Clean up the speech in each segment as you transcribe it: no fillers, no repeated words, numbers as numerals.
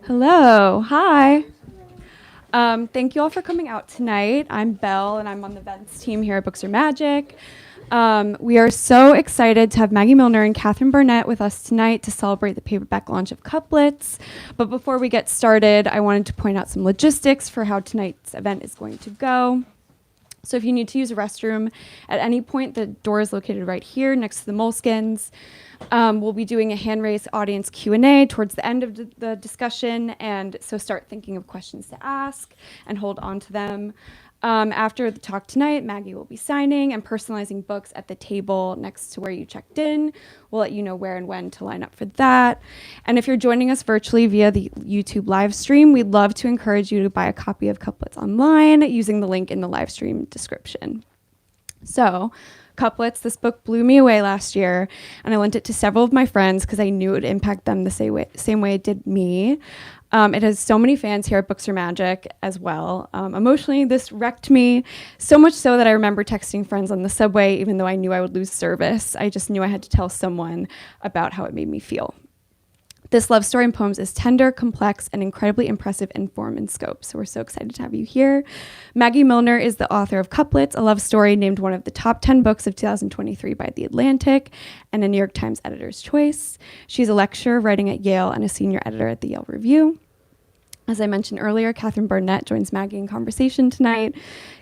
Hello. Hi. Thank you all for coming out tonight. I'm Belle, and I'm on the events team here at Books Are Magic. We are so excited to have Maggie Millner and Barnett with us tonight to celebrate the paperback launch of Couplets. But before we get started, I wanted to point out some logistics for how tonight's event is going to go. So if you need to use a restroom at any point, the door is located right here next to the Moleskins. We'll be doing a hand-raised audience Q&A towards the end of the discussion, and so start thinking of questions to ask and hold on to them. After the talk tonight, Maggie will be signing and personalizing books at the table next to where you checked in. We'll let you know where and when to line up for that. And if you're joining us virtually via the YouTube live stream, we'd love to encourage you to buy a copy of Couplets online using the link in the live stream description. So, Couplets, this book blew me away last year, and I lent it to several of my friends because I knew it would impact them the same way it did me. It has so many fans here at Books Are Magic as well. Emotionally, this wrecked me, so much so that I remember texting friends on the subway, even though I knew I would lose service. I just knew I had to tell someone about how it made me feel. This love story and poems is tender, complex, and incredibly impressive in form and scope. So we're so excited to have you here. Maggie Millner is the author of Couplets, a love story named one of the top 10 books of 2023 by The Atlantic and a New York Times Editor's Choice. She's a lecturer writing at Yale and a senior editor at the Yale Review. As I mentioned earlier, Barnett joins Maggie in conversation tonight.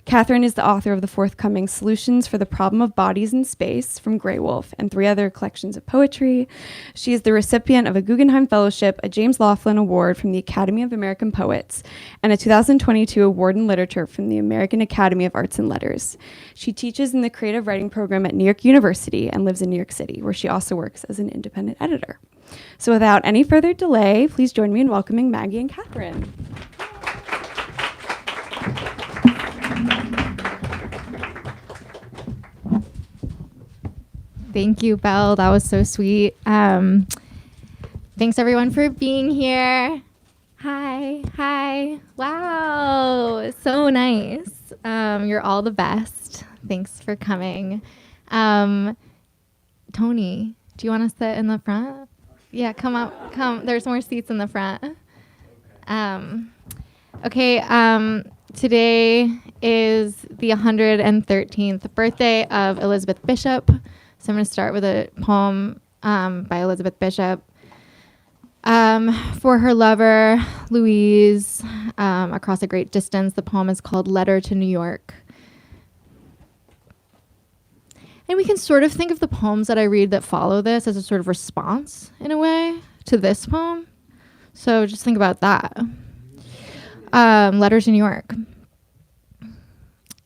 Catherine is the author of the forthcoming Solutions for the Problem of Bodies in Space from Grey Wolf and 3 other collections of poetry. She is the recipient of a Guggenheim Fellowship, a James Laughlin Award from the Academy of American Poets, and a 2022 Award in Literature from the American Academy of Arts and Letters. She teaches in the creative writing program at New York University and lives in New York City, where she also works as an independent editor. So without any further delay, please join me in welcoming Maggie and Catherine. Thank you, Belle. That was so sweet. Thanks, everyone, for being here. Hi. Wow, so nice. You're all the best. Thanks for coming. Tony, do you want to sit in the front? Yeah, come up. Come. There's more seats in the front. Today is the 113th birthday of Elizabeth Bishop. So I'm going to start with a poem by Elizabeth Bishop. For her lover, Louise, across a great distance. The poem is called Letter to New York. And we can sort of think of the poems that I read that follow this as a sort of response, in a way, to this poem. So just think about that. Letter to New York.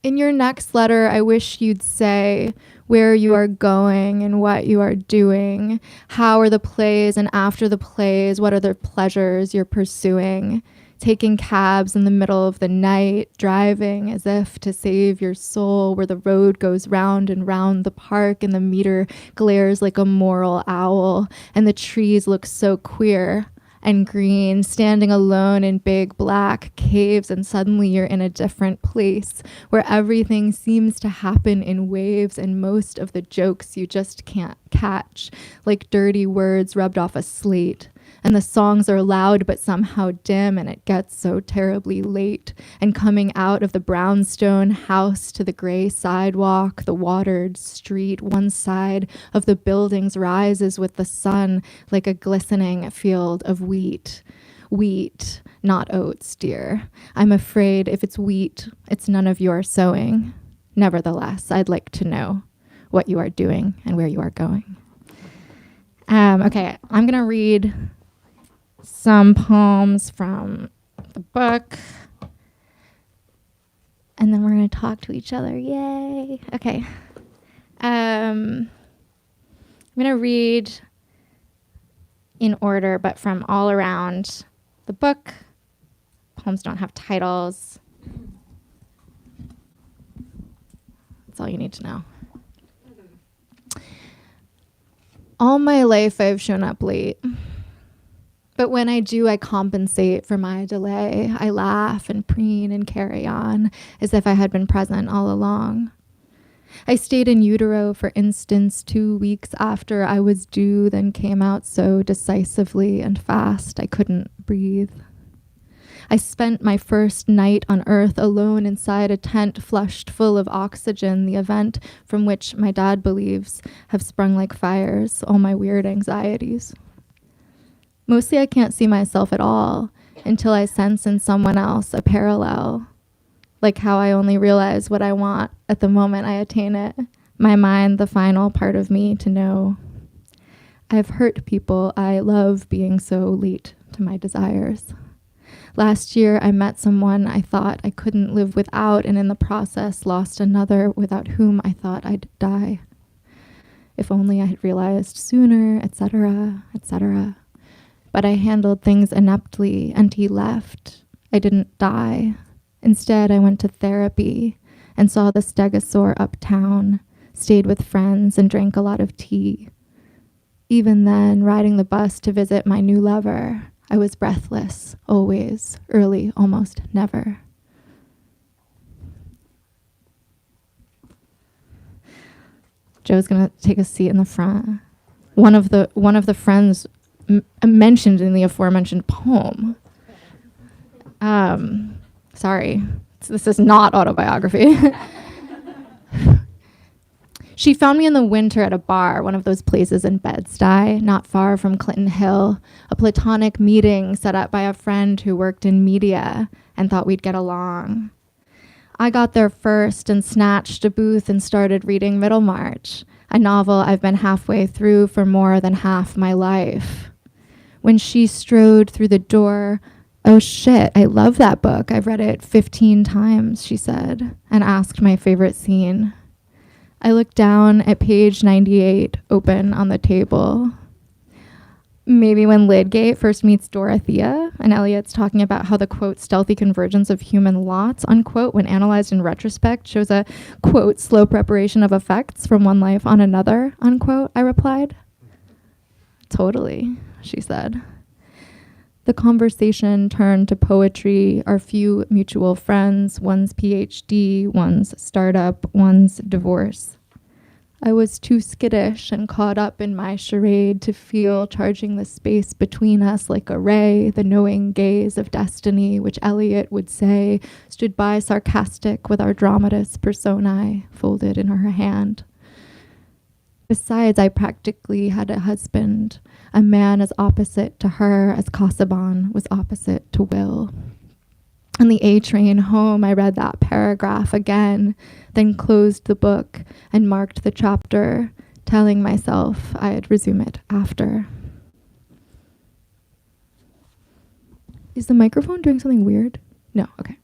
In your next letter, I wish you'd say where you are going and what you are doing. How are the plays, and after the plays, what are the pleasures you're pursuing? Taking cabs in the middle of the night, driving as if to save your soul, where the road goes round and round the park and the meter glares like a moral owl and the trees look so queer and green, standing alone in big black caves, and suddenly you're in a different place where everything seems to happen in waves and most of the jokes you just can't catch, like dirty words rubbed off a slate. And the songs are loud but somehow dim, and it gets so terribly late. And coming out of the brownstone house to the gray sidewalk, the watered street, one side of the buildings rises with the sun like a glistening field of wheat. Wheat, not oats, dear. I'm afraid if it's wheat, it's none of your sowing. Nevertheless, I'd like to know what you are doing and where you are going. Okay, I'm going to read some poems from the book, and then we're going to talk to each other. Yay. Okay. I'm going to read in order, but from all around the book. Poems don't have titles. That's all you need to know. All my life I've shown up late. But when I do, I compensate for my delay. I laugh and preen and carry on as if I had been present all along. I stayed in utero, for instance, 2 weeks after I was due, then came out so decisively and fast I couldn't breathe. I spent my first night on Earth alone inside a tent flushed full of oxygen, the event from which my dad believes have sprung like fires, all my weird anxieties. Mostly I can't see myself at all until I sense in someone else a parallel, like how I only realize what I want at the moment I attain it, my mind the final part of me to know. I've hurt people I love being so late to my desires. Last year, I met someone I thought I couldn't live without, and in the process lost another without whom I thought I'd die. If only I had realized sooner, etc., etc. But I handled things ineptly, and he left. I didn't die. Instead, I went to therapy and saw the stegosaur uptown, stayed with friends, and drank a lot of tea. Even then, riding the bus to visit my new lover, I was breathless, always, early, almost never. Joe's gonna take a seat in the front. One of the friends mentioned in the aforementioned poem. Sorry, this is not autobiography. She found me in the winter at a bar, one of those places in Bed-Stuy, not far from Clinton Hill, a platonic meeting set up by a friend who worked in media and thought we'd get along. I got there first and snatched a booth and started reading Middlemarch, a novel I've been halfway through for more than half my life. When she strode through the door, "Oh shit, I love that book. I've read it 15 times, she said, and asked my favorite scene. I looked down at page 98, open on the table. Maybe when Lydgate first meets Dorothea, and Eliot's talking about how the, quote, stealthy convergence of human lots, unquote, when analyzed in retrospect, shows a, quote, slow preparation of effects from one life on another, unquote, I replied. Totally, she said. The conversation turned to poetry, our few mutual friends, one's PhD, one's startup, one's divorce. I was too skittish and caught up in my charade to feel charging the space between us like a ray, the knowing gaze of destiny, which Eliot would say stood by sarcastic with our dramatis personae folded in her hand. Besides, I practically had a husband, a man as opposite to her as Casaubon was opposite to Will. On the A train home, I read that paragraph again, then closed the book and marked the chapter, telling myself I'd resume it after. Is the microphone doing something weird? No, okay.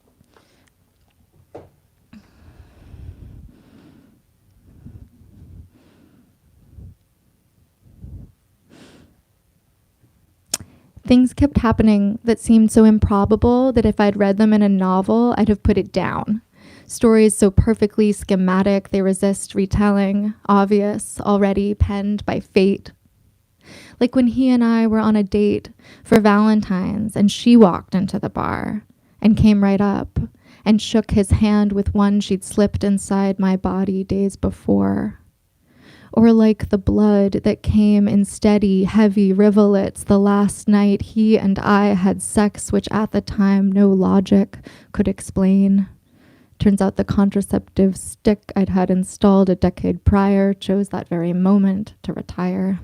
Things kept happening that seemed so improbable that if I'd read them in a novel, I'd have put it down. Stories so perfectly schematic, they resist retelling, obvious, already penned by fate. Like when he and I were on a date for Valentine's and she walked into the bar and came right up and shook his hand with one she'd slipped inside my body days before. Or like the blood that came in steady, heavy rivulets the last night he and I had sex, which at the time no logic could explain. Turns out the contraceptive stick I'd had installed a decade prior chose that very moment to retire.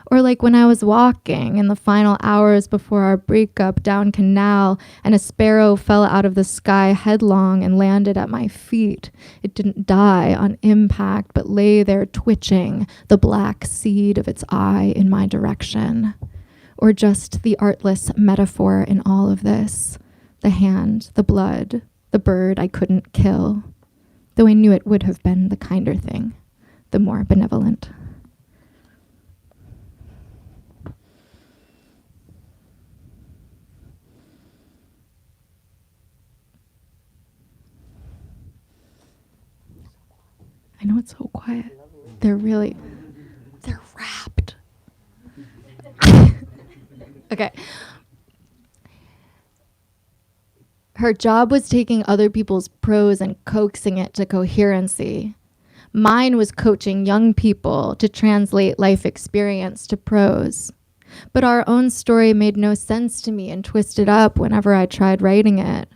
Or like when I was walking in the final hours before our breakup down Canal and a sparrow fell out of the sky headlong and landed at my feet. It didn't die on impact, but lay there twitching, the black seed of its eye in my direction. Or just the artless metaphor in all of this. The hand, the blood, the bird I couldn't kill. Though I knew it would have been the kinder thing, the more benevolent. I know it's so quiet. They're wrapped. Okay. Her job was taking other people's prose and coaxing it to coherency, Mine was coaching young people to translate life experience to prose. But our own story made no sense to me and twisted up whenever I tried writing it.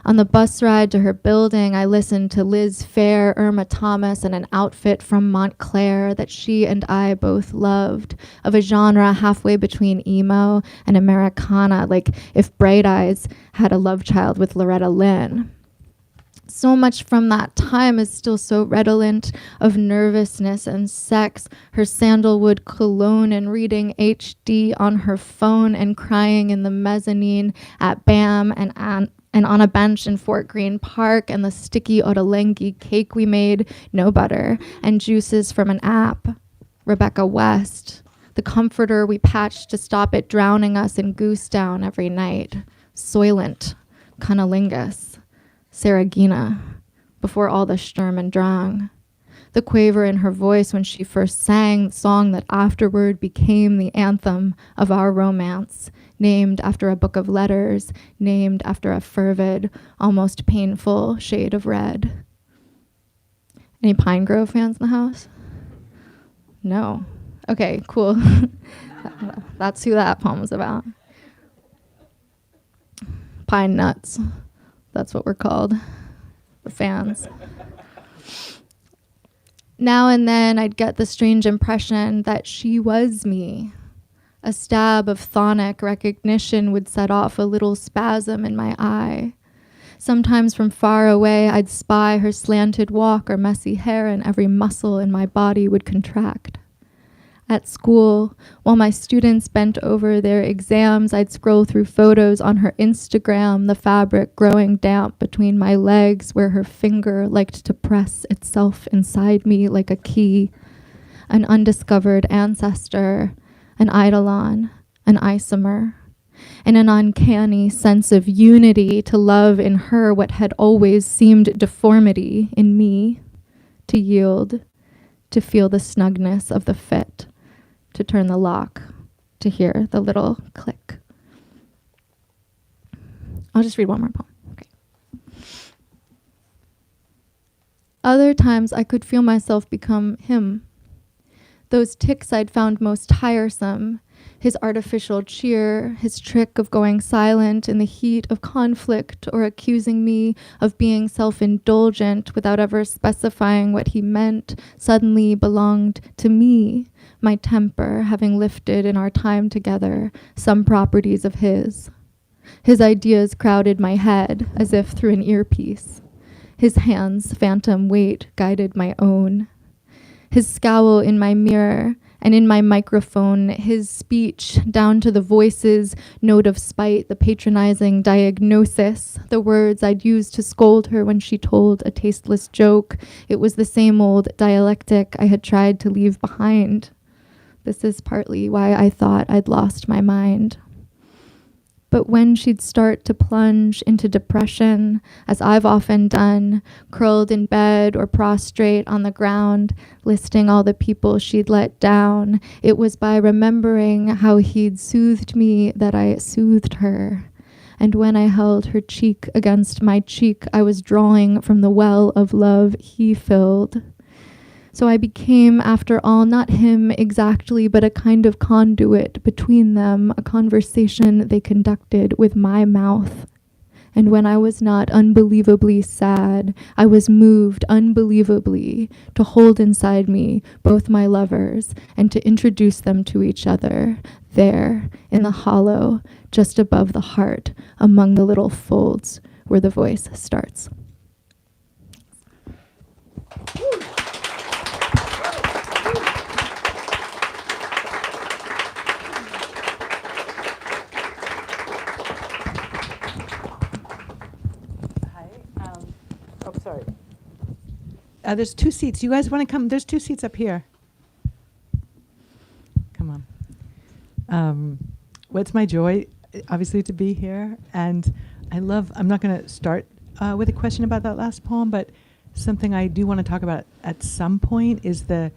On the bus ride to her building, I listened to Liz Phair, Irma Thomas, and an outfit from Montclair that she and I both loved, of a genre halfway between emo and Americana, like if Bright Eyes had a love child with Loretta Lynn. So much from that time is still so redolent of nervousness and sex, her sandalwood cologne and reading HD on her phone and crying in the mezzanine at BAM and on a bench in Fort Greene Park, and the sticky ottolenghi cake we made, no butter, and juices from an app. Rebecca West, the comforter we patched to stop it drowning us in goose down every night. Soylent, cunnilingus. Saragina, before all the Sturm and Drang. The quaver in her voice when she first sang the song that afterward became the anthem of our romance, named after a book of letters, named after a fervid, almost painful shade of red. Any Pine Grove fans in the house? No. Okay, cool. That's who that poem was about. Pine nuts. That's what we're called, the fans. Now and then I'd get the strange impression that she was me. A stab of chthonic recognition would set off a little spasm in my eye. Sometimes from far away I'd spy her slanted walk or messy hair, and every muscle in my body would contract. At school, while my students bent over their exams, I'd scroll through photos on her Instagram, the fabric growing damp between my legs where her finger liked to press itself inside me like a key. An undiscovered ancestor, an eidolon, an isomer, and an uncanny sense of unity to love in her what had always seemed deformity in me, to yield, to feel the snugness of the fit, to turn the lock, to hear the little click. I'll just read one more poem. Okay. Other times I could feel myself become him. Those tics I'd found most tiresome, his artificial cheer, his trick of going silent in the heat of conflict or accusing me of being self-indulgent without ever specifying what he meant, suddenly belonged to me, my temper having lifted in our time together some properties of his. His ideas crowded my head as if through an earpiece. His hands' phantom weight guided my own. His scowl in my mirror and in my microphone, his speech down to the voice's note of spite, the patronizing diagnosis, the words I'd used to scold her when she told a tasteless joke. It was the same old dialectic I had tried to leave behind. This is partly why I thought I'd lost my mind. But when she'd start to plunge into depression, as I've often done, curled in bed or prostrate on the ground, listing all the people she'd let down, it was by remembering how he'd soothed me that I soothed her. And when I held her cheek against my cheek, I was drawing from the well of love he filled. So I became, after all, not him exactly, but a kind of conduit between them, a conversation they conducted with my mouth. And when I was not unbelievably sad, I was moved unbelievably to hold inside me both my lovers and to introduce them to each other, there, in the hollow, just above the heart, among the little folds where the voice starts. Sorry. There's 2 seats. You guys want to come? There's 2 seats up here. Come on. What's my joy, obviously, to be here. And I'm not going to start with a question about that last poem, but something I do want to talk about at some point is the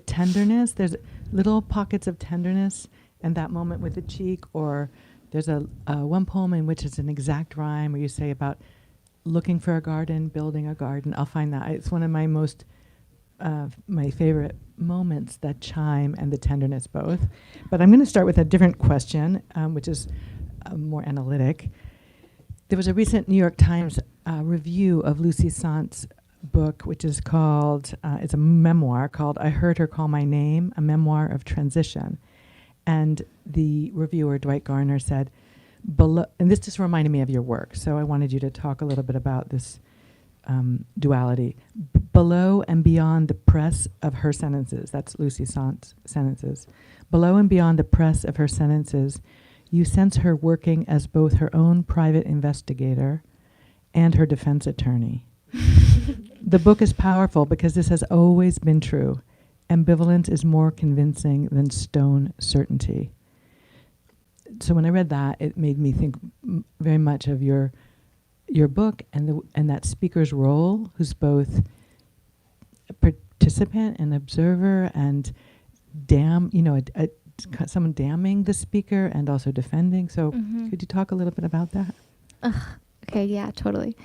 tenderness. There's little pockets of tenderness, and that moment with the cheek, or there's a one poem in which it's an exact rhyme where you say about looking for a garden, building a garden. I'll find that. It's one of my most my favorite moments, that chime and the tenderness both. But I'm going to start with a different question, which is more analytic. There was a recent New York Times review of Lucy Sant's book, which is called, it's a memoir called I Heard Her Call My Name, a memoir of transition. And the reviewer, Dwight Garner, said, and this just reminded me of your work, so I wanted you to talk a little bit about this duality. Below and beyond the press of her sentences, that's Lucy Sant's sentences, below and beyond the press of her sentences, you sense her working as both her own private investigator and her defense attorney. The book is powerful because this has always been true. Ambivalence is more convincing than stone certainty. So when I read that, it made me think very much of your book and that speaker's role, who's both a participant and observer and someone damning the speaker and also defending. So could you talk a little bit about that? Okay, yeah, totally.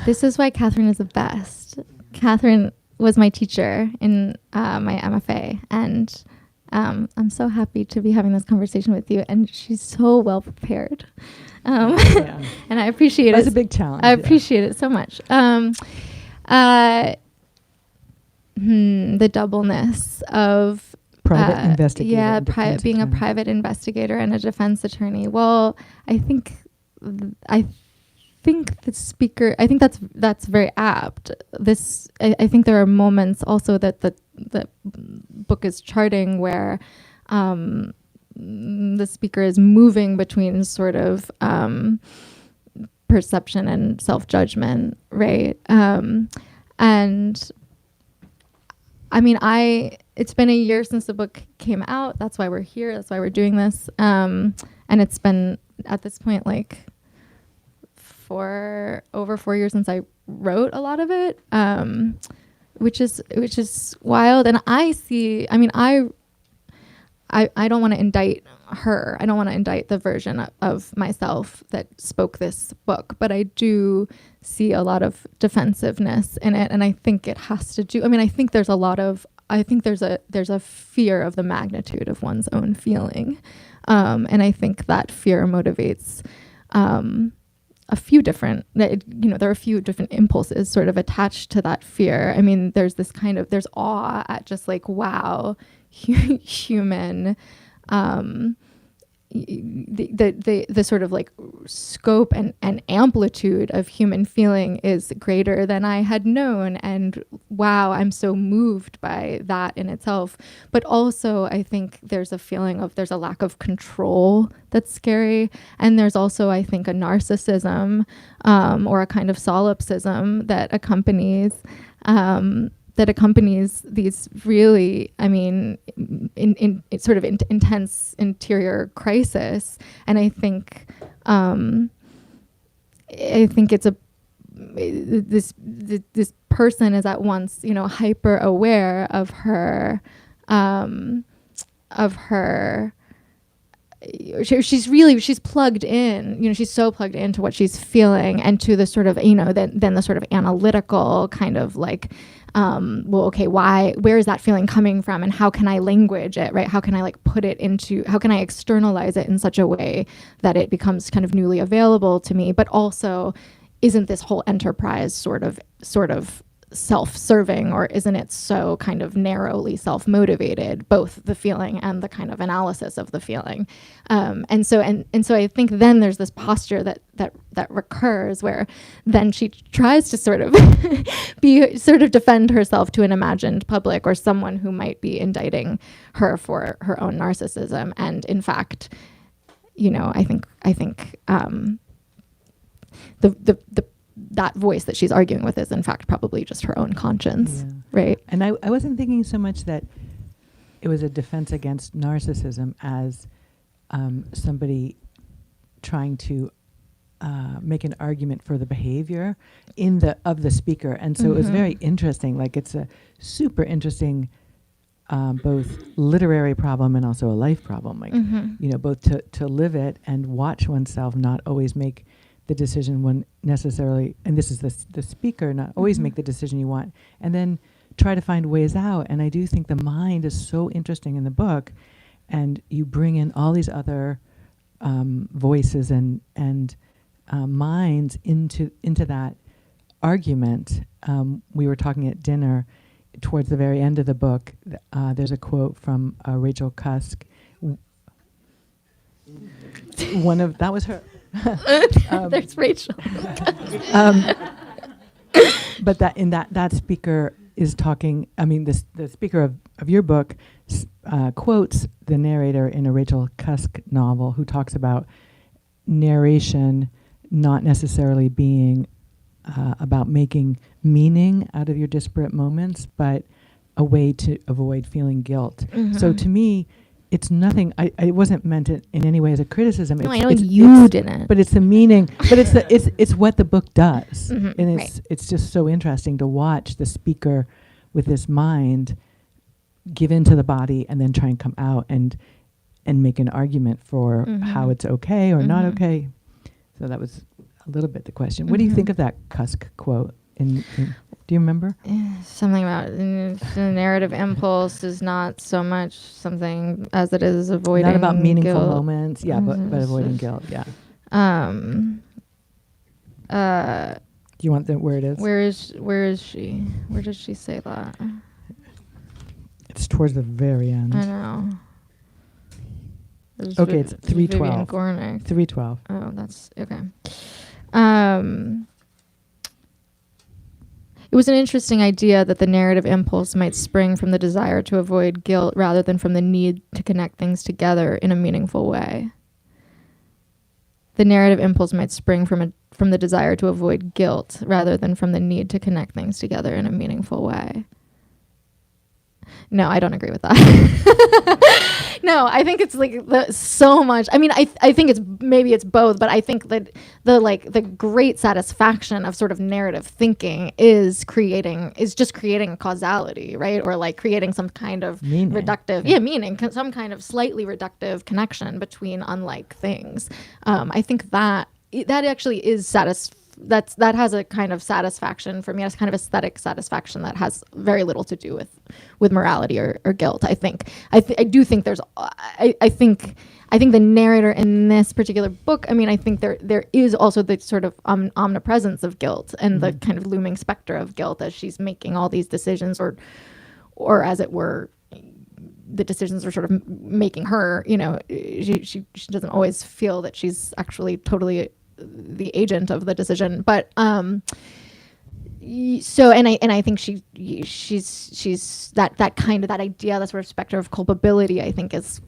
This is why Catherine is the best. Catherine was my teacher in my MFA, and I'm so happy to be having this conversation with you, and she's so well prepared. And I appreciate it. That's a big challenge. I appreciate it so much. The doubleness of private investigator. Yeah, being a private investigator and a defense attorney. Well, I think the speaker, I think that's very apt. I think there are moments also that the book is charting where the speaker is moving between sort of perception and self-judgment, right? And I mean, it's been a year since the book came out. That's why we're here. That's why we're doing this. And it's been at this point like over 4 years since I wrote a lot of it, which is wild. And I don't want to indict her. I don't want to indict the version of myself that spoke this book, but I do see a lot of defensiveness in it. And I think it has to do, I think there's a fear of the magnitude of one's own feeling. And I think that fear motivates, there are a few different impulses sort of attached to that fear. I mean, there's awe at just like, wow, human, the sort of like scope and amplitude of human feeling is greater than I had known. And wow, I'm so moved by that in itself. But also I think there's a feeling of, there's a lack of control that's scary. And there's also, I think, a narcissism or a kind of solipsism that accompanies these really, in sort of intense interior crisis. And I think it's this person is at once, hyper aware of her, she's plugged in, she's so plugged into what she's feeling and to the sort of, then the sort of analytical kind of like, where is that feeling coming from and how can I language it, right? How can I how can I externalize it in such a way that it becomes kind of newly available to me, but also isn't this whole enterprise sort of self-serving, or isn't it so kind of narrowly self-motivated, both the feeling and the kind of analysis of the feeling? And so I think then there's this posture that recurs where then she tries to sort of defend herself to an imagined public or someone who might be indicting her for her own narcissism. And in fact, I think that voice that she's arguing with is in fact probably just her own conscience, right? And I wasn't thinking so much that it was a defense against narcissism as somebody trying to make an argument for the behavior of the speaker. And so it was very interesting. Like, it's a super interesting both literary problem and also a life problem. Like, both to live it and watch oneself not always make the decision one necessarily, and this is the speaker, not always make the decision you want, and then try to find ways out. And I do think the mind is so interesting in the book, and you bring in all these other voices and minds into that argument. We were talking at dinner towards the very end of the book. There's a quote from Rachel Cusk. That was her. There's Rachel. But that speaker is talking. I mean, the speaker of your book quotes the narrator in a Rachel Cusk novel, who talks about narration not necessarily being about making meaning out of your disparate moments, but a way to avoid feeling guilt. Mm-hmm. So to me, it's nothing. It wasn't meant in any way as a criticism. No, It's, I know it's, you it's- didn't. But it's the meaning. But it's what the book does, Mhm, and right. it's just so interesting to watch the speaker with this mind give into the body and then try and come out and make an argument for how Mhm. it's okay or not Mhm. okay. So that was a little bit the question. What do you Mhm. think of that Cusk quote? Do you remember? Something about the narrative impulse is not so much something as it is avoiding Not about meaningful guilt. moments, yeah, but avoiding guilt, yeah. Do you want where it is? Where is she? Where does she say that? It's towards the very end. I know. There's Okay, it's Vivian 3:12. Gornick. 3:12. Oh, that's okay. It was an interesting idea that the narrative impulse might spring from the desire to avoid guilt rather than from the need to connect things together in a meaningful way. The narrative impulse might spring from the desire to avoid guilt rather than from the need to connect things together in a meaningful way. No, I don't agree with that. No, I think it's like so much. I mean, I think maybe it's both, but I think that the great satisfaction of sort of narrative thinking is just creating a causality, right? Or like creating some kind of Meaning. reductive, meaning, some kind of slightly reductive connection between unlike things. I think that actually is that has a kind of satisfaction for me. It's kind of aesthetic satisfaction that has very little to do with morality or guilt. I think I do think there's I think the narrator in this particular book, I mean, I think there is also the sort of omnipresence of guilt and the kind of looming specter of guilt as she's making all these decisions, or as it were, the decisions are sort of making her. She doesn't always feel that she's actually totally the agent of the decision, but I think she's that kind of that idea, that sort of specter of culpability, I think is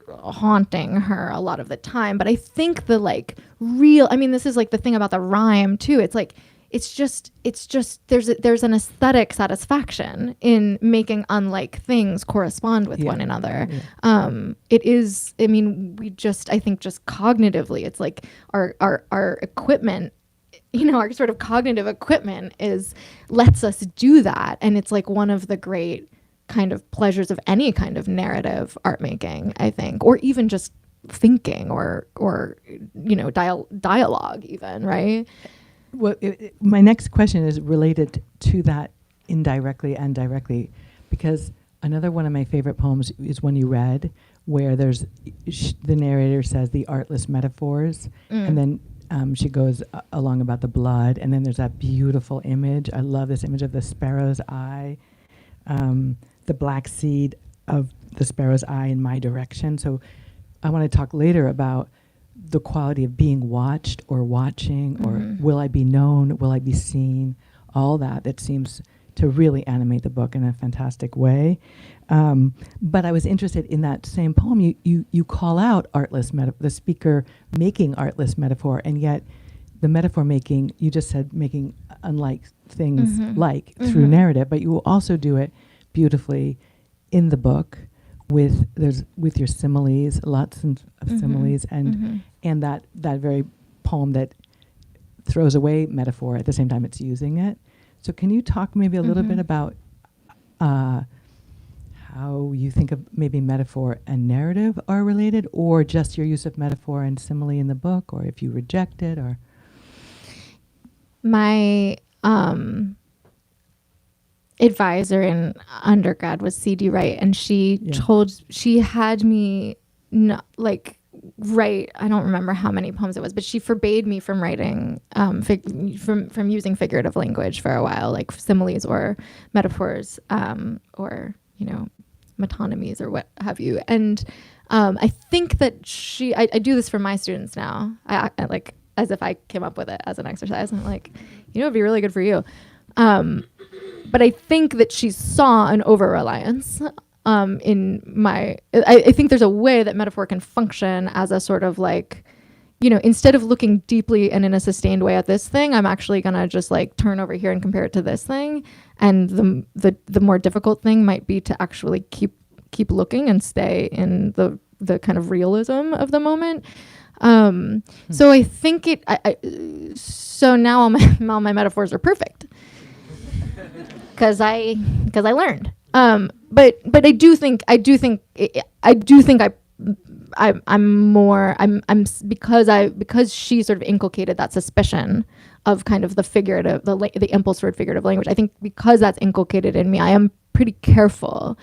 haunting her a lot of the time. But I think this is like the thing about the rhyme too. It's like it's just there's an aesthetic satisfaction in making unlike things correspond with one another. It is, I mean, I think just cognitively, it's like our equipment, our sort of cognitive equipment lets us do that. And it's like one of the great kind of pleasures of any kind of narrative art making, I think, or even just thinking or dialogue even, right? Well, my next question is related to that indirectly and directly, because another one of my favorite poems is one you read, where there's the narrator says the artless metaphors, and then she goes along about the blood, and then there's that beautiful image. I love this image of the sparrow's eye, the black seed of the sparrow's eye in my direction. So I want to talk later about the quality of being watched or watching, or will I be known, will I be seen, all that seems to really animate the book in a fantastic way. But I was interested in that same poem, you call out artless the speaker making artless metaphor, and yet the metaphor making, you just said making unlike things through narrative, but you will also do it beautifully in the book with your similes, lots of similes, and that very poem that throws away metaphor at the same time it's using it. So can you talk maybe a little bit about how you think of maybe metaphor and narrative are related, or just your use of metaphor and simile in the book, or if you reject it, or? My advisor in undergrad was C.D. Wright, and she had me not like write. I don't remember how many poems it was, but she forbade me from writing from using figurative language for a while, like similes or metaphors, or metonymies or what have you. And I think that I do this for my students now. I like as if I came up with it as an exercise. I'm like, it'd be really good for you. But I think that she saw an over-reliance in my... I think there's a way that metaphor can function as a sort of like, instead of looking deeply and in a sustained way at this thing, I'm actually going to just like turn over here and compare it to this thing. And the more difficult thing might be to actually keep looking and stay in the kind of realism of the moment. So I think so now all my metaphors are perfect. Because I learned, but I do think because she sort of inculcated that suspicion of kind of the figurative, the impulse toward figurative language. I think because that's inculcated in me, I am pretty careful,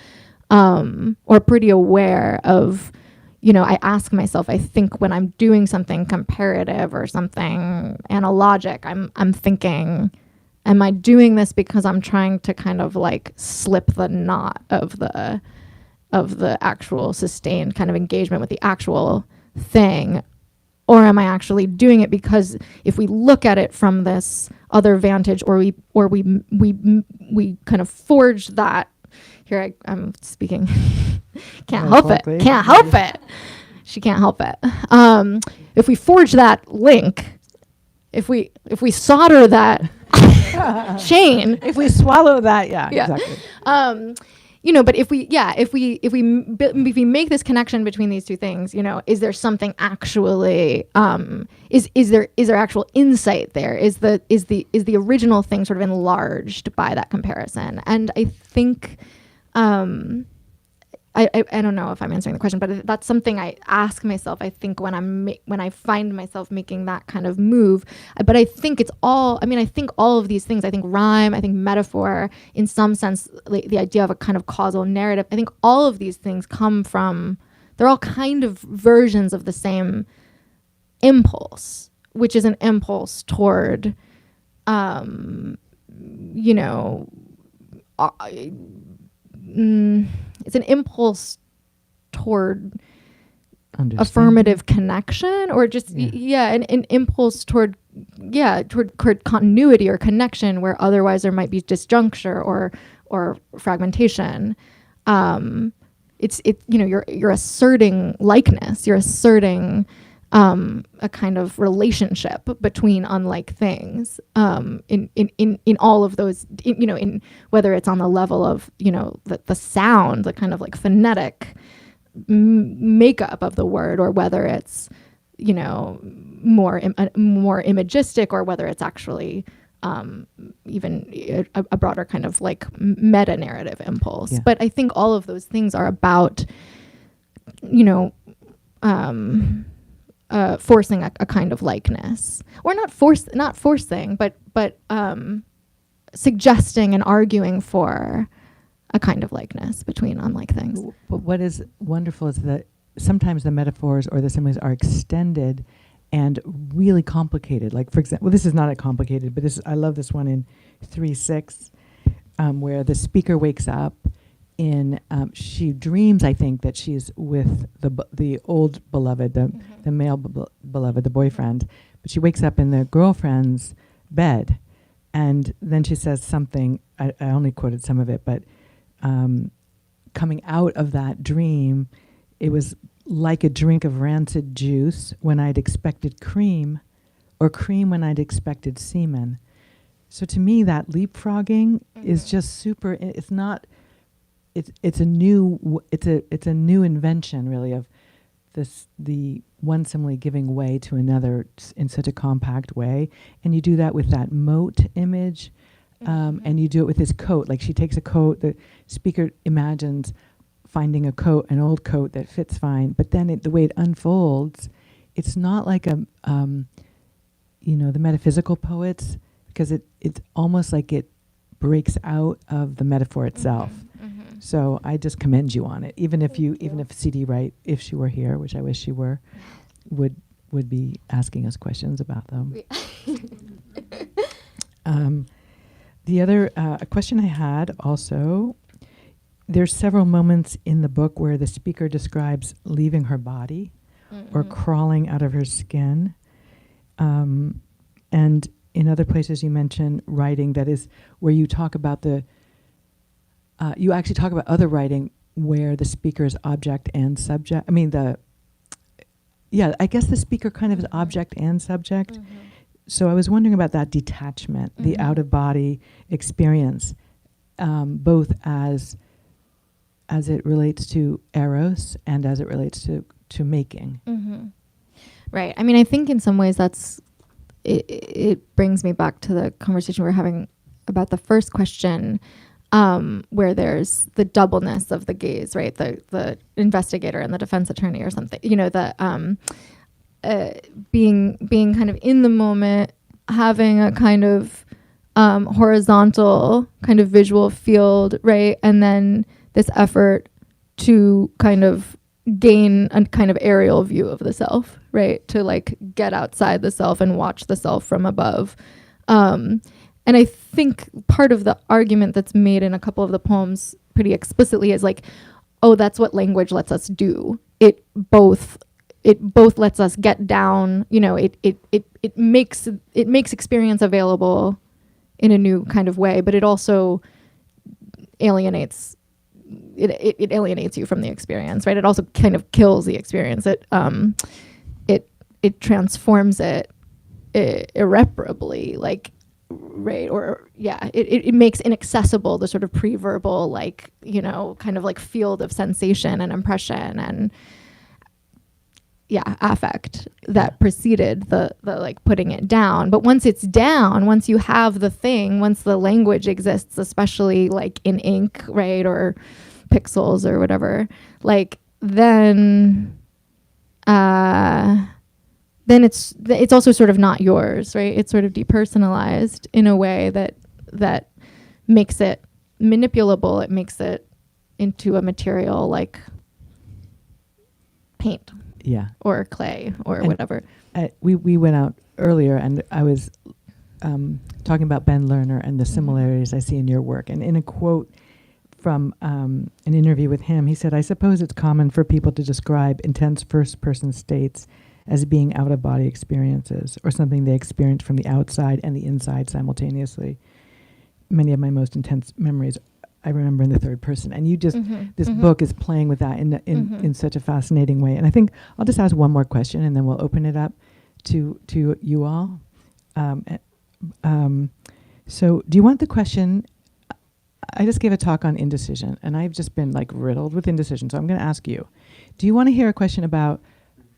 or pretty aware of, I ask myself, I think when I'm doing something comparative or something analogic, I'm thinking, am I doing this because I'm trying to kind of like slip the knot of the actual sustained kind of engagement with the actual thing? Or am I actually doing it because if we look at it from this other vantage, or we kind of forge that, here I'm speaking, can't help it. She can't help it. If we forge that link, if we solder that chain, If we swallow that, exactly. But if we make this connection between these two things, is there something actually, is there actual insight there? Is the original thing sort of enlarged by that comparison? And I think, I don't know if I'm answering the question, but that's something I ask myself, I think, when I find myself making that kind of move. But I think I think all of these things, I think rhyme, I think metaphor, in some sense, like the idea of a kind of causal narrative, I think all of these things they're all kind of versions of the same impulse, which is an impulse toward, it's an impulse toward affirmative connection, or just an impulse toward continuity or connection where otherwise there might be disjuncture or fragmentation. You're asserting likeness, you're asserting a kind of relationship between unlike things, in all of those, in whether it's on the level of, the sound, the kind of like phonetic makeup of the word, or whether it's, more imagistic, or whether it's actually even a broader kind of like meta narrative impulse. Yeah. But I think all of those things are about, forcing a kind of likeness, or not forcing, but suggesting and arguing for a kind of likeness between unlike things. But what is wonderful is that sometimes the metaphors or the similes are extended and really complicated. Like, for example, this is not a complicated, but I love this one in 3/6, where the speaker wakes up she dreams, I think, that she's with the old beloved, the male beloved, the boyfriend, but she wakes up in the girlfriend's bed, and then she says something, I only quoted some of it, but coming out of that dream, it was like a drink of rancid juice when I'd expected cream, or cream when I'd expected semen. So to me, that leapfrogging is just super. It's not. It's a new invention, really, of the one simile giving way to another in such a compact way. And you do that with that moat image, and you do it with his coat. Like, she takes a coat, the speaker imagines finding an old coat that fits fine, but then the way it unfolds, it's not like the metaphysical poets, because it's almost like it breaks out of the metaphor itself. So I just commend you on it. Even if CD Wright, if she were here, which I wish she were, would be asking us questions about them. The other question I had also, there's several moments in the book where the speaker describes leaving her body or crawling out of her skin. And in other places you mention writing that is where you talk about you actually talk about other writing where the speaker is object and subject. I guess the speaker kind of is object and subject. So I was wondering about that detachment, the out-of-body experience, both as it relates to eros and as it relates to making. Right. I mean, I think in some ways it brings me back to the conversation we were having about the first question, where there's the doubleness of the gaze, right? The investigator and the defense attorney or something, being kind of in the moment, having a kind of horizontal kind of visual field, right? And then this effort to kind of gain a kind of aerial view of the self, right? To like get outside the self and watch the self from above. And I think part of the argument that's made in a couple of the poems pretty explicitly is like, oh, that's what language lets us do. It both lets us get down, it makes experience available in a new kind of way, but it also alienates you from the experience, right? It also kind of kills the experience. It transforms it irreparably, like, right? Or it makes inaccessible the sort of pre-verbal, like, kind of like field of sensation and impression and affect that preceded the like putting it down. But once it's down, once you have the thing, once the language exists, especially like in ink, right, or pixels or whatever, like then it's also sort of not yours, right? It's sort of depersonalized in a way that makes it manipulable. It makes it into a material like paint, or clay, or whatever. We went out earlier, and I was talking about Ben Lerner and the similarities I see in your work. And in a quote from an interview with him, he said, "I suppose it's common for people to describe intense first-person states as being out-of-body experiences, or something they experience from the outside and the inside simultaneously. Many of my most intense memories I remember in the third person." And you just, this book is playing with that in such a fascinating way. And I think I'll just ask one more question, and then we'll open it up to you all. So do you want the question? I just gave a talk on indecision, and I've just been like riddled with indecision. So I'm going to ask you, do you want to hear a question about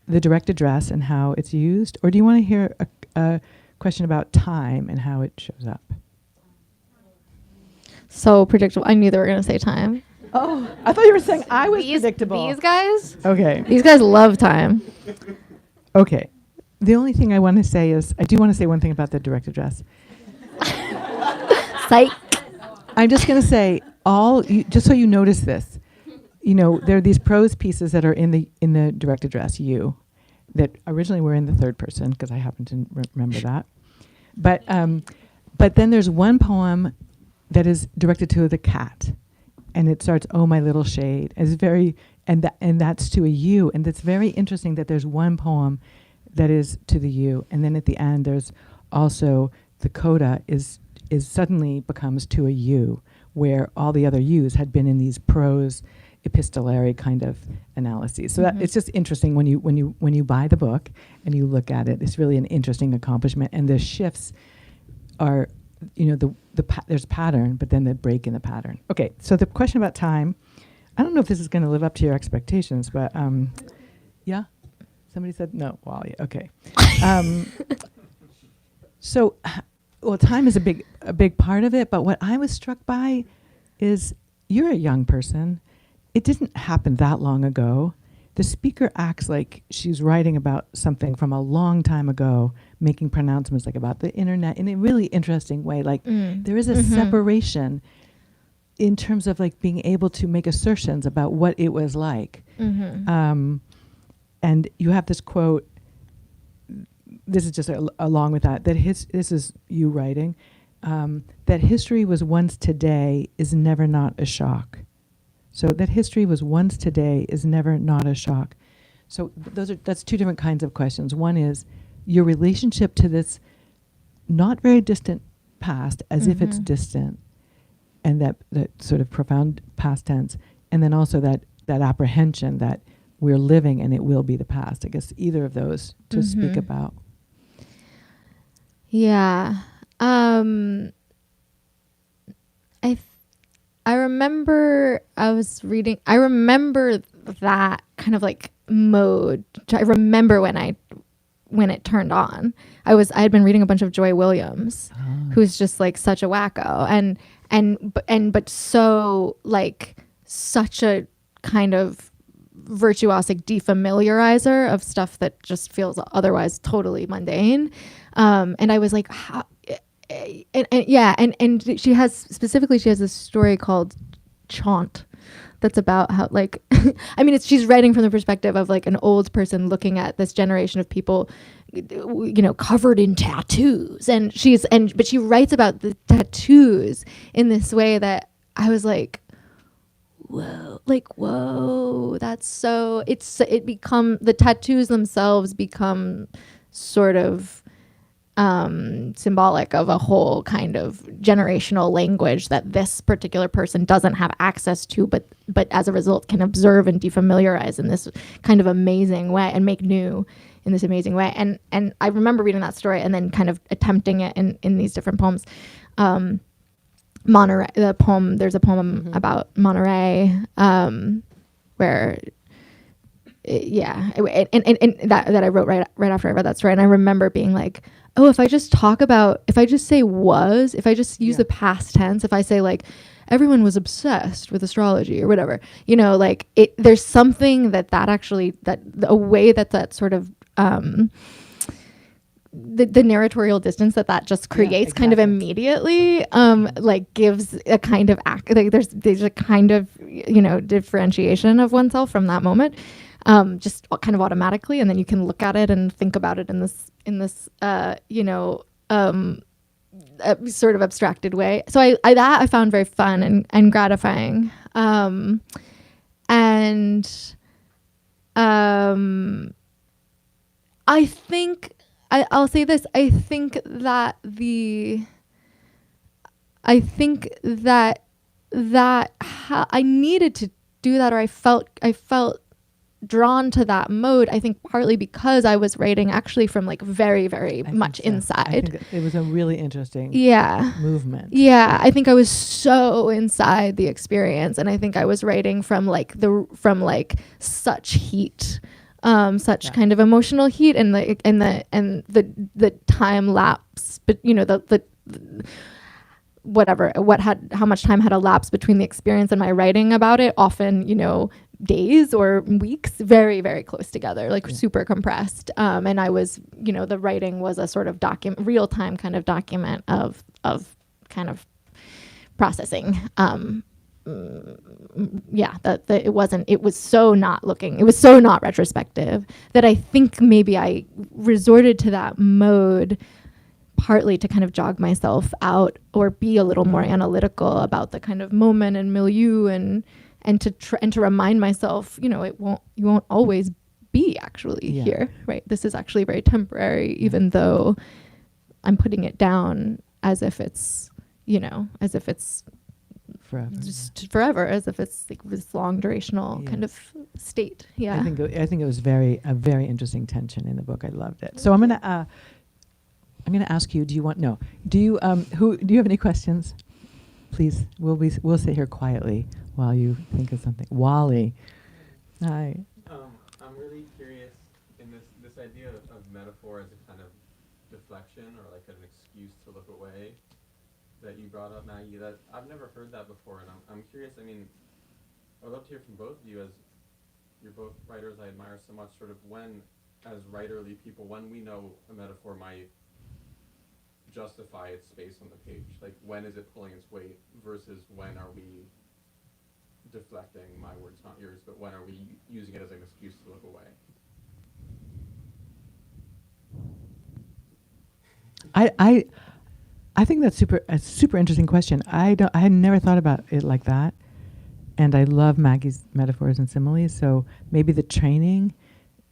the direct address and how it's used? Or do you want to hear a question about time and how it shows up? So predictable. I knew they were going to say time. Oh, I thought you were saying I was predictable. These guys? Okay. These guys love time. Okay. The only thing I want to say is, I do want to say one thing about the direct address. Psych. I'm just going to say, just so you notice this, there are these prose pieces that are in the direct address, that originally were in the third person, because I happen to remember that. But then there's one poem that is directed to the cat, and it starts, "Oh, my little shade." It's very, and that's to a you, and it's very interesting that there's one poem that is to the you, and then at the end there's also the coda is suddenly becomes to a you, where all the other yous had been in these prose epistolary kind of analyses. So that it's just interesting when you buy the book and you look at it. It's really an interesting accomplishment, and the shifts are, there's pattern, but then the break in the pattern. Okay, so the question about time, I don't know if this is going to live up to your expectations, but yeah, somebody said no. Well, yeah, okay. So, well, time is a big part of it, but what I was struck by is you're a young person. It didn't happen that long ago the speaker acts like she's writing about something from a long time ago, making pronouncements like about the internet in a really interesting way. Like there is a separation in terms of like being able to make assertions about what it was like. And you have this quote, this is just along with that, this is you writing, that history was once today is never not a shock. So that history was once today is never not a shock. So that's two different kinds of questions. One is your relationship to this not very distant past as if it's distant, and that sort of profound past tense, and then also that apprehension that we're living and it will be the past. I guess either of those to speak about. Yeah. I remember I remember that kind of like mode. I remember when it turned on. I had been reading a bunch of Joy Williams, who's just like such a wacko but so like such a kind of virtuosic defamiliarizer of stuff that just feels otherwise totally mundane. And I was like, how, and she has this story called Chaunt that's about how like I mean she's writing from the perspective of like an old person looking at this generation of people, you know, covered in tattoos, but she writes about the tattoos in this way that I was like, whoa, that's so the tattoos themselves become sort of symbolic of a whole kind of generational language that this particular person doesn't have access to, but as a result can observe and defamiliarize in this kind of amazing way and make new in this amazing way. And I remember reading that story and then kind of attempting it in these different poems. Monterey, there's a poem about Monterey, where and that I wrote right after I read that story. And I remember being like, oh, if I just use the past tense, if I say like everyone was obsessed with astrology or whatever, you know, like there's something that actually, that a way that sort of the narratorial distance that just creates kind of immediately like gives a kind of like there's a kind of, you know, differentiation of oneself from that moment, just kind of automatically, and then you can look at it and think about it in this you know, sort of abstracted way. So I found very fun and gratifying, and I think I'll say this. I think that I needed to do that, or I felt drawn to that mode. I think partly because I was writing actually from like very, very much inside. I think it was a really interesting movement. Yeah, I think I was so inside the experience, and I think I was writing from such heat. Kind of emotional heat, and the time lapse, but you know how much time had elapsed between the experience and my writing about it, often, you know, days or weeks, very, very close together, like super compressed. And I was, you know, the writing was a sort of real-time kind of document of kind of processing. It was so not retrospective that I think maybe I resorted to that mode partly to kind of jog myself out or be a little more analytical about the kind of moment and milieu, and to remind myself, you know, you won't always be actually here, right? This is actually very temporary, even though I'm putting it down as if it's, you know, as if it's forever, just forever, as if it's like this long durational kind of state. Yeah, I think it was a very interesting tension in the book. I loved it. So I'm gonna ask you. Do you have any questions? Please, we'll sit here quietly while you think of something. Wally, hi. I'm really curious in this idea of metaphor as a kind of deflection or like an excuse to look away that you brought up, Maggie. That I've never heard that before, and I'm curious. I mean, I'd love to hear from both of you as you're both writers I admire so much, sort of when, as writerly people, when we know a metaphor might justify its space on the page, like when is it pulling its weight versus when are we deflecting, my words not yours, but when are we using it as an excuse to look away? I think that's a super interesting question. I had never thought about it like that, and I love Maggie's metaphors and similes. So maybe the training,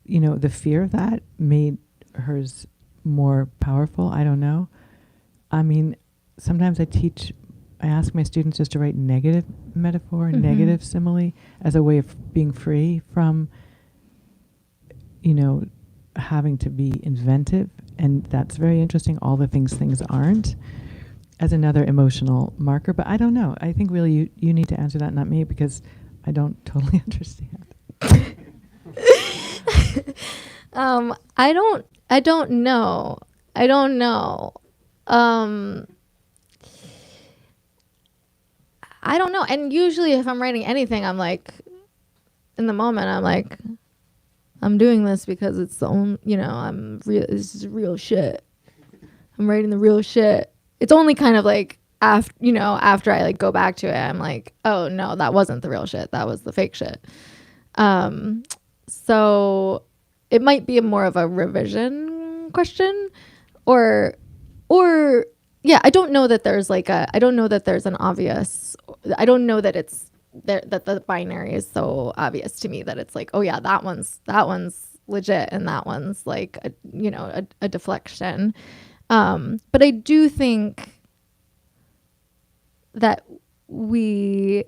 the fear of that made hers more powerful. I don't know. I mean, sometimes I ask my students just to write negative metaphor, negative simile as a way of being free from, having to be inventive. And that's very interesting. All the things aren't, as another emotional marker. But I don't know. I think really you need to answer that, not me, because I don't totally understand. I don't know. I don't know. And usually if I'm writing anything, I'm like, in the moment, I'm like, I'm doing this because it's the only, this is real shit. I'm writing the real shit. It's only kind of like after I like go back to it, I'm like, oh no, that wasn't the real shit. That was the fake shit. So it might be more of a revision question or yeah, I don't know that there's an obvious, I don't know that it's there, that the binary is so obvious to me that it's like, oh yeah, that one's legit and that one's like a deflection. But I do think that we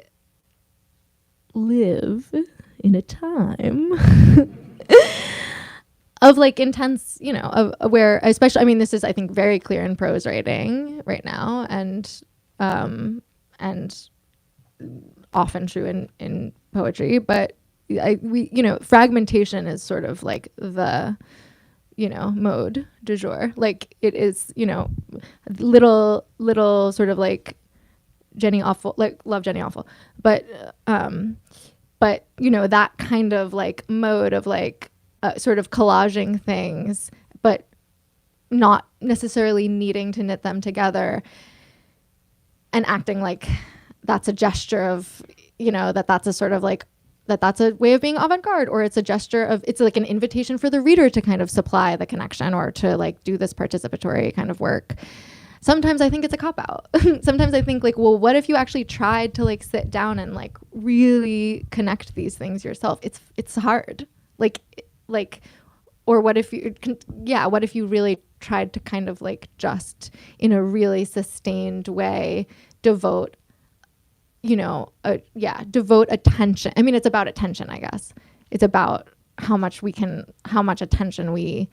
live in a time of like intense, of where, especially, I mean, this is, I think, very clear in prose writing right now, and often true in poetry, but fragmentation is sort of like the, mode du jour. Like it is, little sort of like Jenny Awful, like love Jenny Awful, but that kind of like mode of like sort of collaging things, but not necessarily needing to knit them together and acting like that's a gesture of, that's a sort of like, that's a way of being avant-garde, or it's a gesture of, it's like an invitation for the reader to kind of supply the connection or to like do this participatory kind of work. Sometimes I think it's a cop-out. Sometimes I think like, well, what if you actually tried to like sit down and like really connect these things yourself? It's hard. Or what if you really tried to kind of like just in a really sustained way devote attention. I mean, it's about attention, I guess. It's about how much attention we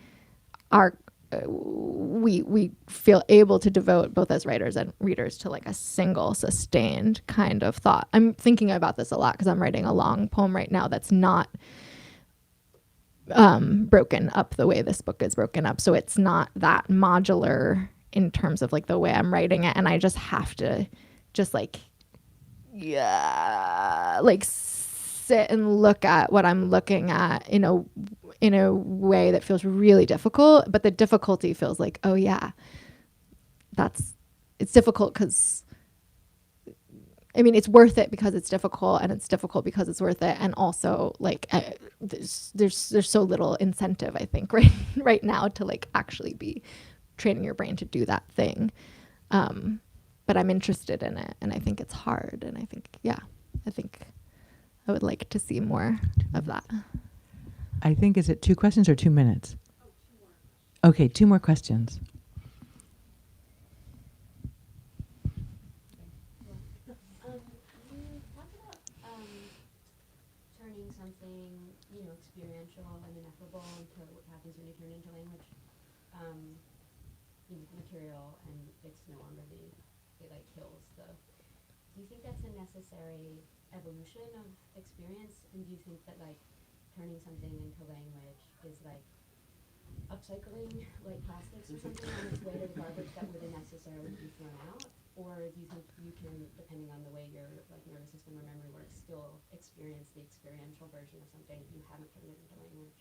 feel able to devote, both as writers and readers, to like a single sustained kind of thought. I'm thinking about this a lot because I'm writing a long poem right now that's not broken up the way this book is broken up. So it's not that modular in terms of like the way I'm writing it. And I just have to just like, sit and look at what I'm looking at in a way that feels really difficult. But the difficulty feels like, oh yeah, it's difficult because, I mean, it's worth it because it's difficult, and it's difficult because it's worth it. And also like there's so little incentive, I think, right now to like actually be training your brain to do that thing. But I'm interested in it, and I think it's hard, and I think I would like to see more of that. I think, is it 2 questions or 2 minutes? Oh, 2 more. Okay, 2 more questions. You talked about turning something, experiential and ineffable into what happens when you turn it into language, material, and it's no longer it like kills the. Do you think that's a necessary evolution of experience? And do you think that like turning something into language is like upcycling like plastics or something on its way to the garbage that wouldn't necessarily be thrown out? Or do you think you can, depending on the way your like nervous system or memory works, still experience the experiential version of something if you haven't turned it into language?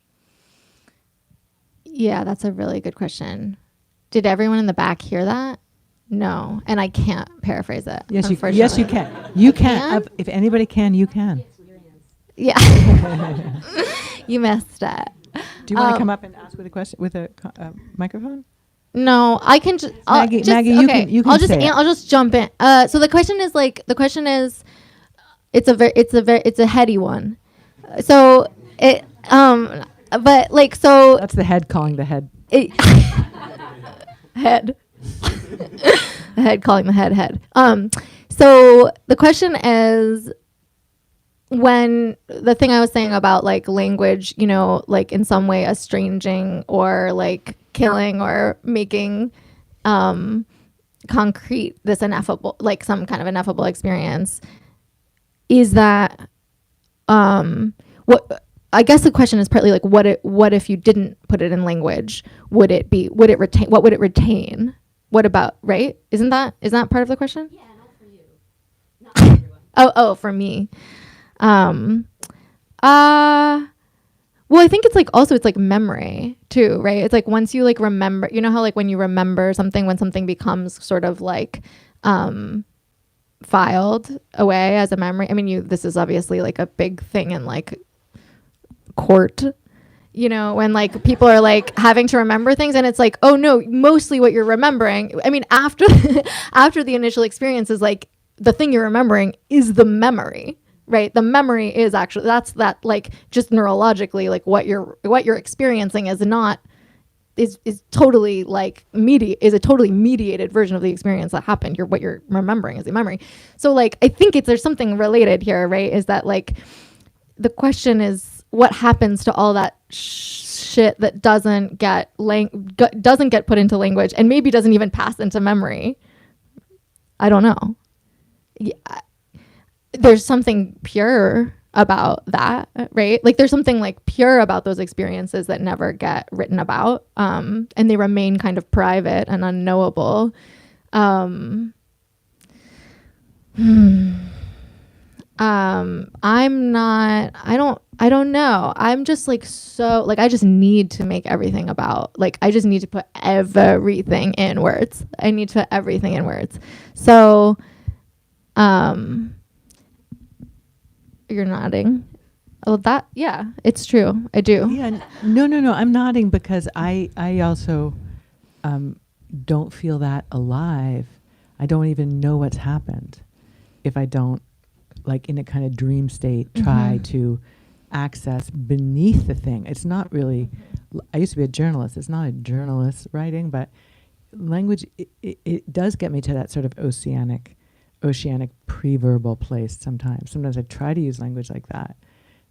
Yeah, that's a really good question. Did everyone in the back hear that? No, and I can't paraphrase it. Yes, you unfortunately. can. You can. can? If anybody can, you can. Experience. Yeah, you missed it. Do you want to come up and ask with a question with a microphone? No, I can just Maggie, you can I'll just say it. I'll just jump in. So the question is it's a heady one. So it but like so That's the head calling the head. it head the head calling the head. So the question is, when the thing I was saying about like language, you know, like in some way estranging or like killing or making concrete this ineffable, like some kind of ineffable experience, is that what I guess the question is partly like what if you didn't put it in language? Would it retain? What would it retain? What about, right? Isn't that part of the question? Yeah, not for you. Not for everyone. Oh, for me. Well, I think it's like also it's like memory too, right? It's like once you like remember, you know how like when you remember something, when something becomes sort of like filed away as a memory. I mean, this is obviously like a big thing in like court, you know, when like people are like having to remember things and it's like, oh no, mostly what you're remembering. I mean, after after the initial experience is like the thing you're remembering is the memory. Right, the memory is actually that like just neurologically like what you're experiencing is totally like is a totally mediated version of the experience that happened. What you're remembering is the memory. So like I think there's something related here, right? Is that like the question is what happens to all that shit that doesn't get put into language and maybe doesn't even pass into memory. I don't know. Yeah. There's something pure about that, right? Like there's something like pure about those experiences that never get written about, and they remain kind of private and unknowable. I'm not. I don't know. I'm just like so like I just need to make everything about like I just need to put everything in words. I need to put everything in words. So, you're nodding. Oh, yeah, it's true. I do. Yeah, no. I'm nodding because I also don't feel that alive. I don't even know what's happened if I don't, like in a kind of dream state, try to access beneath the thing. It's not really, I used to be a journalist. It's not a journalist writing, but language, it does get me to that sort of oceanic pre-verbal place sometimes. Sometimes I try to use language like that.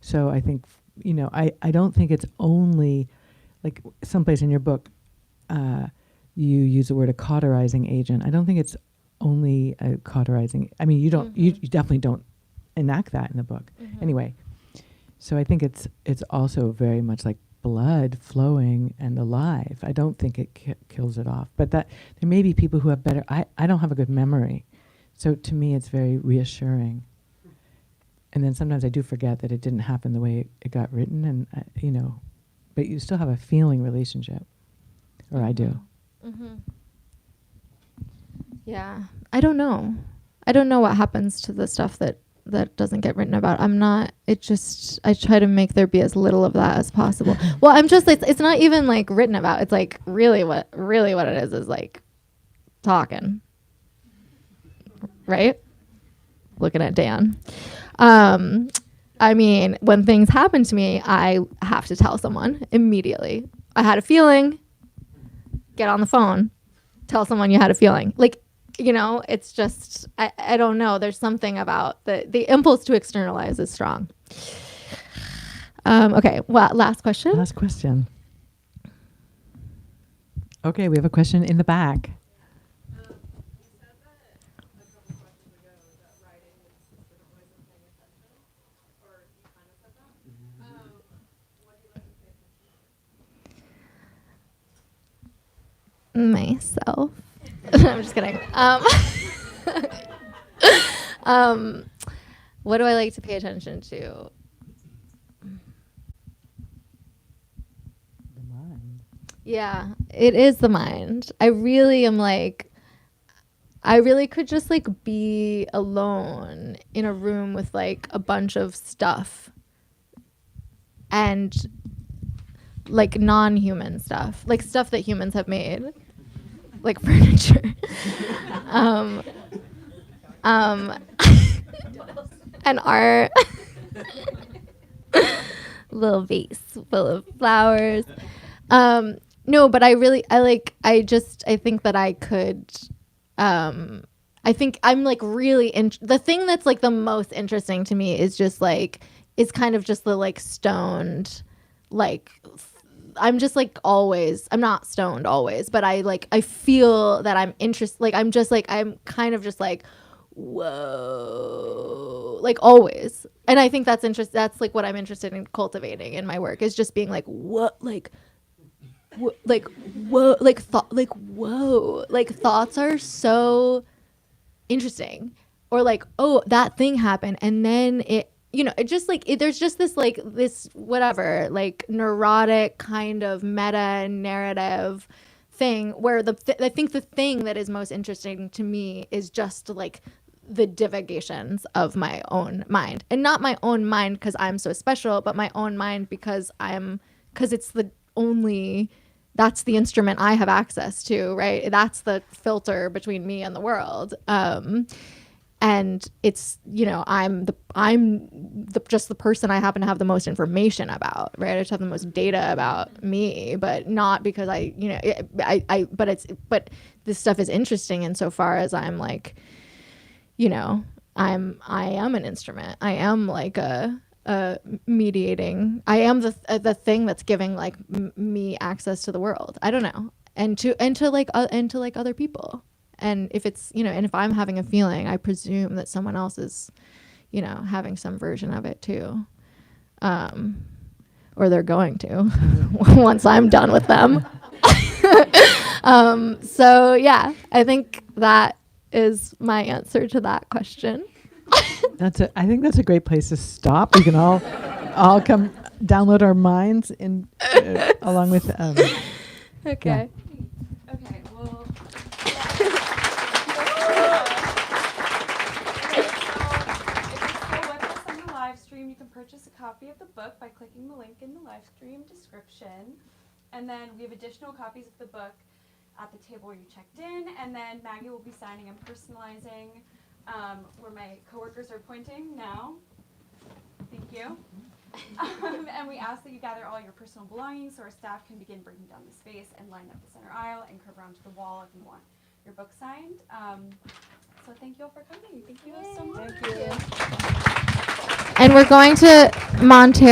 So I think, you know, I don't think it's only, like someplace in your book, you use the word a cauterizing agent. I don't think it's only a cauterizing, I mean, you definitely don't enact that in the book. Anyway, so I think it's also very much like blood flowing and alive. I don't think it kills it off. But that there may be people who have better, I don't have a good memory. So to me, it's very reassuring. And then sometimes I do forget that it didn't happen the way it got written, and you know, but you still have a feeling relationship, or I do. Yeah, I don't know. I don't know what happens to the stuff that doesn't get written about. I try to make there be as little of that as possible. Well, it's not even like written about. It's like really what it is like talking. Right? Looking at Dan. I mean, when things happen to me, I have to tell someone immediately. I had a feeling. Get on the phone. Tell someone you had a feeling. Like, you know, it's just, I don't know. There's something about the impulse to externalize is strong. Okay. Well, last question. Last question. Okay, we have a question in the back. Myself. I'm just kidding. What do I like to pay attention to? The mind. Yeah, it is the mind. I really am like, I really could just like be alone in a room with like a bunch of stuff and like non-human stuff, like stuff that humans have made, like furniture. um, and art. Little vase full of flowers. No, but I think that I could, I think I'm like really, the thing that's like the most interesting to me is just like, is kind of just the like stoned, like, I'm just like always, I'm not stoned always, but I feel that I'm interested, like, I'm just like, I'm kind of just like, whoa, like always. And I think that's interesting. That's like what I'm interested in cultivating in my work, is just being like, what, like whoa, like whoa, like thoughts are so interesting, or like, oh, that thing happened, and then it, it just like there's just this like this whatever, like neurotic kind of meta narrative thing where I think the thing that is most interesting to me is just like the divagations of my own mind, and not my own mind because I'm so special, but my own mind because it's the only, that's the instrument I have access to, right? That's the filter between me and the world. And it's, I'm just the person I happen to have the most information about, right? I just have the most data about me, but not because but this stuff is interesting insofar as I'm like, I am an instrument. I am like a mediating. I am the thing that's giving like me access to the world. I don't know, and to other people. And if it's, and if I'm having a feeling, I presume that someone else is, having some version of it too, or they're going to once I'm done with them. So yeah, I think that is my answer to that question. I think that's a great place to stop. We can all come download our minds in along with. Okay. Okay, well. You can purchase a copy of the book by clicking the link in the live stream description. And then we have additional copies of the book at the table where you checked in. And then Maggie will be signing and personalizing where my coworkers are pointing now. Thank you. And we ask that you gather all your personal belongings so our staff can begin breaking down the space and line up the center aisle and curve around to the wall if you want your book signed. So thank you all for coming. Thank you so much. And we're going to Montana.